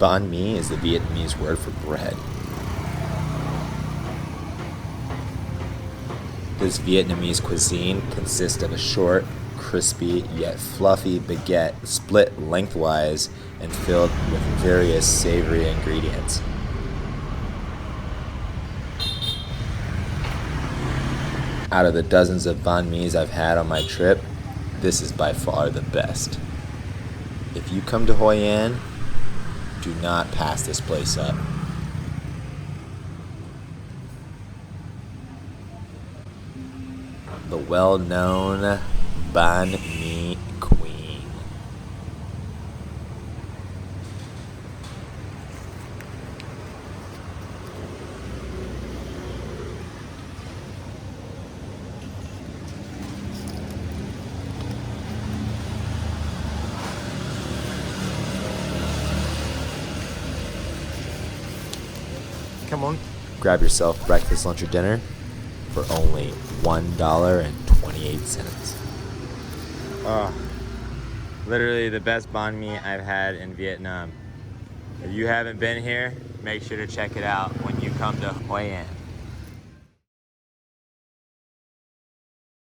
Banh mi is the Vietnamese word for bread. This Vietnamese cuisine consists of a short, crispy, yet fluffy baguette split lengthwise and filled with various savory ingredients. Out of the dozens of banh mi's I've had on my trip, this is by far the best. If you come to Hoi An, do not pass this place up. The well-known Banh Mi Queen. Come on, grab yourself breakfast, lunch, or dinner for only $1.28. Oh, literally the best banh mi I've had in Vietnam. If you haven't been here, make sure to check it out when you come to Hoi An.